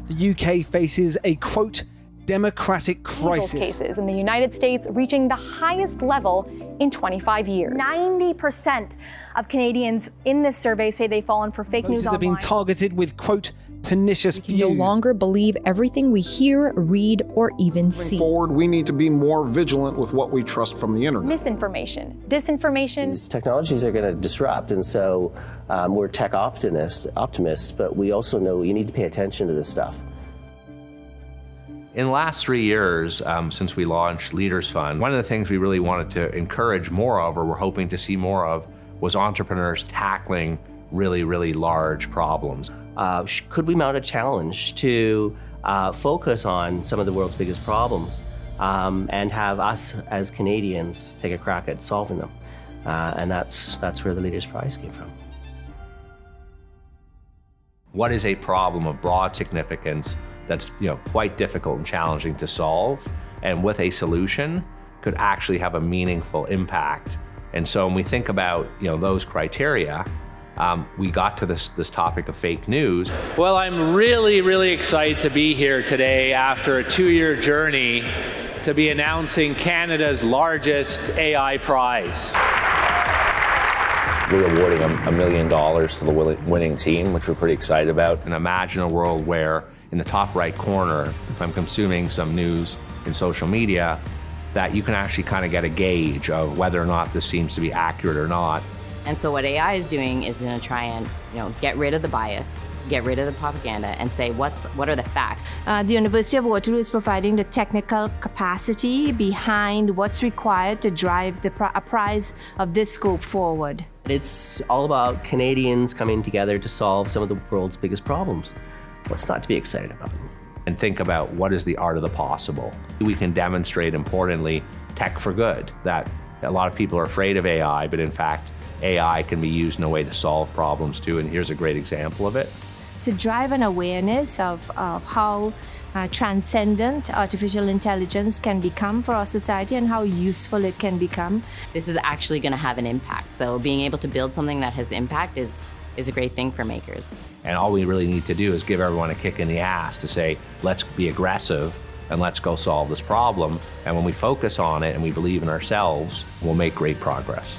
The UK faces a, quote, democratic crisis. Measles cases in the United States reaching the highest level in 25 years. 90% of Canadians in this survey say they've fallen for fake news Voters have been online. targeted with, quote, pernicious views. No longer believe everything we hear, read, or even see. Moving forward, we need to be more vigilant with what we trust from the internet. Misinformation, disinformation. These technologies are going to disrupt, and so we're tech optimists, but we also know you need to pay attention to this stuff. In the last 3 years, since we launched Leaders Fund, one of the things we really wanted to encourage more of, or we're hoping to see more of, was entrepreneurs tackling really, really large problems. Could we mount a challenge to focus on some of the world's biggest problems and have us as Canadians take a crack at solving them? And that's where the Leaders Prize came from. What is a problem of broad significance that's quite difficult and challenging to solve, and with a solution could actually have a meaningful impact? And so when we think about those criteria, we got to this topic of fake news. Well, I'm really, really excited to be here today after a 2-year journey to be announcing Canada's largest AI prize. We're awarding $1 million to the winning team, which we're pretty excited about. And imagine a world where in the top right corner, if I'm consuming some news in social media, that you can actually kind of get a gauge of whether or not this seems to be accurate or not. And so what AI is doing is going to try and get rid of the bias, get rid of the propaganda, and say what are the facts. The University of Waterloo is providing the technical capacity behind what's required to drive a prize of this scope forward. It's all about Canadians coming together to solve some of the world's biggest problems. What's not to be excited about? And think about what is the art of the possible. We can demonstrate, importantly, tech for good, that a lot of people are afraid of AI, but in fact, AI can be used in a way to solve problems too, and here's a great example of it. To drive an awareness of how transcendent artificial intelligence can become for our society and how useful it can become. This is actually going to have an impact. So being able to build something that has impact is a great thing for makers. And all we really need to do is give everyone a kick in the ass to say, let's be aggressive and let's go solve this problem. And when we focus on it and we believe in ourselves, we'll make great progress.